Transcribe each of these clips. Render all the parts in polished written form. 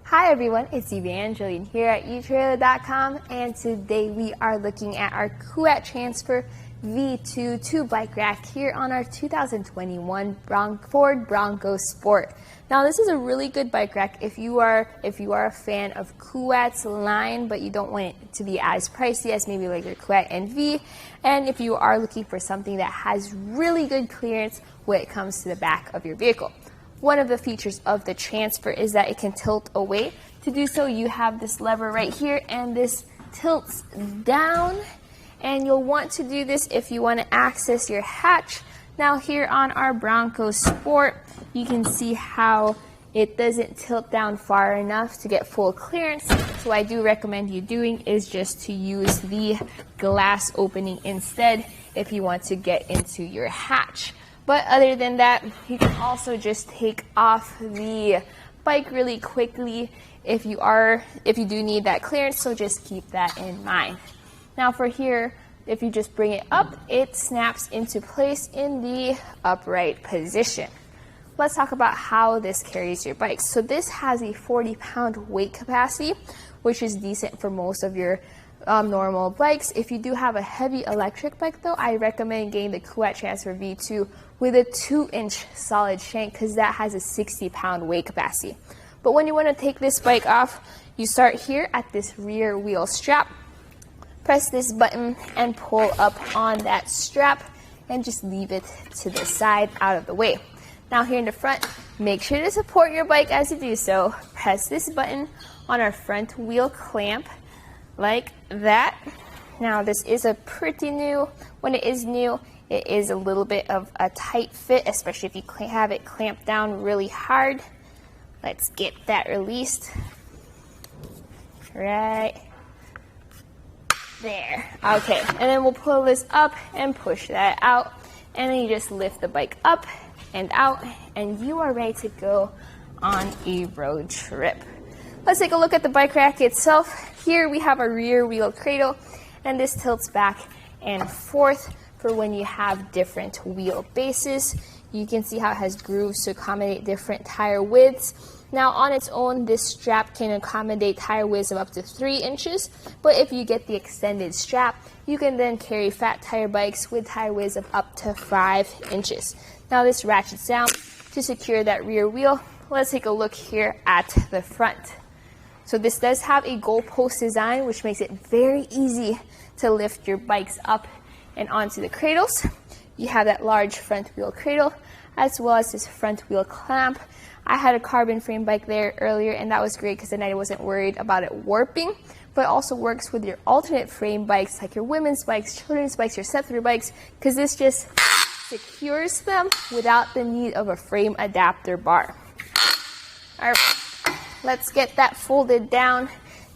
Hi everyone, it's Evangeline here at etrailer.com, and today we are looking at our Kuat Transfer V2 2-bike rack here on our 2021 Ford Bronco Sport. Now this is a really good bike rack if you are a fan of Kuat's line, but you don't want it to be as pricey as maybe like your Kuat NV, and if you are looking for something that has really good clearance when it comes to the back of your vehicle. One of the features of the Transfer is that it can tilt away. To do so, you have this lever right here, and this tilts down, and you'll want to do this if you want to access your hatch. Now here on our Bronco Sport, you can see how it doesn't tilt down far enough to get full clearance. So what I do recommend you doing is just to use the glass opening instead if you want to get into your hatch. But other than that, you can also just take off the bike really quickly if you do need that clearance, so just keep that in mind. Now for here, if you just bring it up, it snaps into place in the upright position. Let's talk about how this carries your bike. So this has a 40-pound weight capacity, which is decent for most of your normal bikes. If you do have a heavy electric bike though, I recommend getting the Kuat Transfer V2 with a 2-inch solid shank, because that has a 60-pound weight capacity. But when you want to take this bike off, you start here at this rear wheel strap, press this button and pull up on that strap and just leave it to the side out of the way. Now here in the front, make sure to support your bike as you do so. Press this button on our front wheel clamp like that. Now this is a pretty new, when it is new, it is a little bit of a tight fit, especially if you have it clamped down really hard. Let's get that released. Right there. Okay, and then we'll pull this up and push that out, and then you just lift the bike up and out, and you are ready to go on a road trip. Let's take a look at the bike rack itself. Here we have a rear wheel cradle, and this tilts back and forth for when you have different wheel bases. You can see how it has grooves to accommodate different tire widths. Now on its own, this strap can accommodate tire widths of up to 3 inches, but if you get the extended strap, you can then carry fat tire bikes with tire widths of up to 5 inches. Now this ratchets down to secure that rear wheel. Let's take a look here at the front. So this does have a goalpost design, which makes it very easy to lift your bikes up and onto the cradles. You have that large front wheel cradle, as well as this front wheel clamp. I had a carbon frame bike there earlier, and that was great because then I wasn't worried about it warping, but it also works with your alternate frame bikes, like your women's bikes, children's bikes, your step-through bikes, because this just secures them without the need of a frame adapter bar. All right, let's get that folded down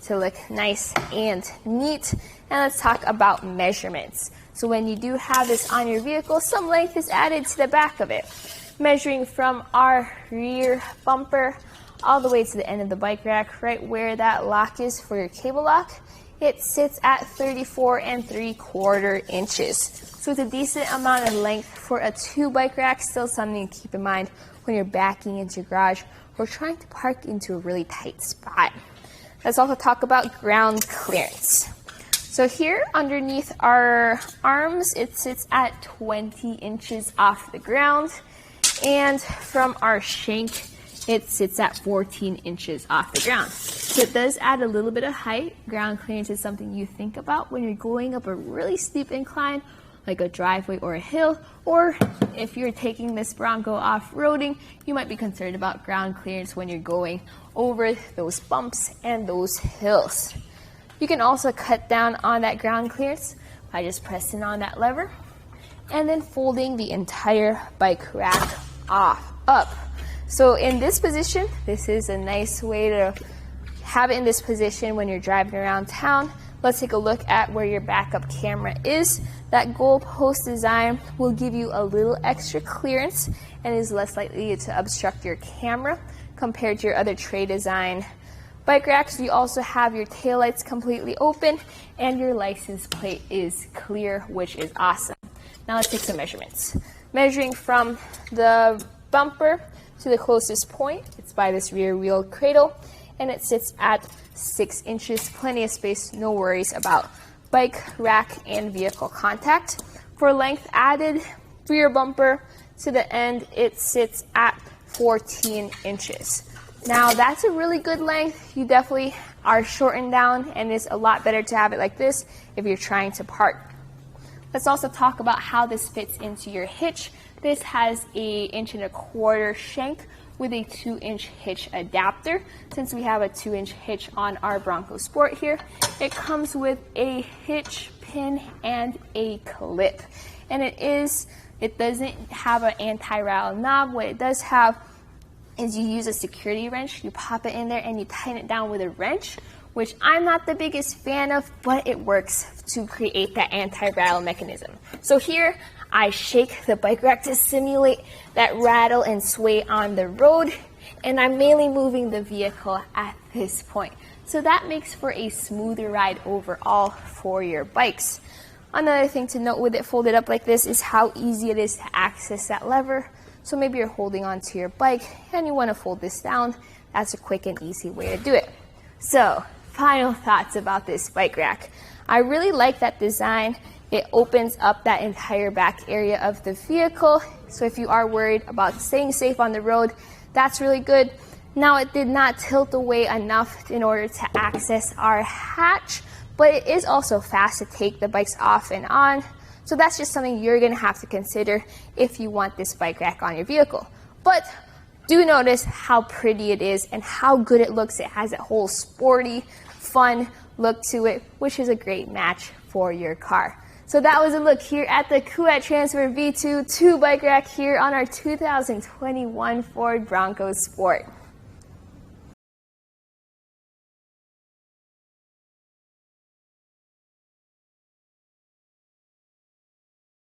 to look nice and neat, and let's talk about measurements. So when you do have this on your vehicle, some length is added to the back of it. Measuring from our rear bumper all the way to the end of the bike rack, right where that lock is for your cable lock, it sits at 34 3/4 inches. So it's a decent amount of length for a 2 bike rack. Still something to keep in mind when you're backing into your garage or trying to park into a really tight spot. Let's also talk about ground clearance. So here underneath our arms, it sits at 20 inches off the ground. And from our shank, it sits at 14 inches off the ground. So it does add a little bit of height. Ground clearance is something you think about when you're going up a really steep incline, like a driveway or a hill, or if you're taking this Bronco off-roading, you might be concerned about ground clearance when you're going over those bumps and those hills. You can also cut down on that ground clearance by just pressing on that lever and then folding the entire bike rack up. So in this position, this is a nice way to have it in this position when you're driving around town. Let's take a look at where your backup camera is. That goalpost design will give you a little extra clearance and is less likely to obstruct your camera compared to your other tray design bike racks. You also have your taillights completely open and your license plate is clear, which is awesome. Now let's take some measurements. Measuring from the bumper to the closest point, it's by this rear wheel cradle, and it sits at 6 inches, plenty of space, no worries about bike, rack, and vehicle contact. For length added, rear bumper to the end, it sits at 14 inches. Now that's a really good length. You definitely are shortened down, and it's a lot better to have it like this if you're trying to park. Let's also talk about how this fits into your hitch. This has a 1.25 inch shank with a 2-inch hitch adapter. Since we have a 2-inch hitch on our Bronco Sport here, it comes with a hitch pin and a clip. And it doesn't have an anti-rattle knob. What it does have is you use a security wrench, you pop it in there and you tighten it down with a wrench, which I'm not the biggest fan of, but it works to create that anti-rattle mechanism. So here, I shake the bike rack to simulate that rattle and sway on the road, and I'm mainly moving the vehicle at this point. So that makes for a smoother ride overall for your bikes. Another thing to note with it folded up like this is how easy it is to access that lever. So maybe you're holding onto your bike and you want to fold this down. That's a quick and easy way to do it. So, final thoughts about this bike rack. I really like that design. It opens up that entire back area of the vehicle. So if you are worried about staying safe on the road, that's really good. Now, it did not tilt away enough in order to access our hatch, but it is also fast to take the bikes off and on. So that's just something you're gonna have to consider if you want this bike rack on your vehicle. But do notice how pretty it is and how good it looks. It has a whole sporty, fun look to it, which is a great match for your car. So that was a look here at the Kuat Transfer V2 2 bike rack here on our 2021 Ford Bronco Sport.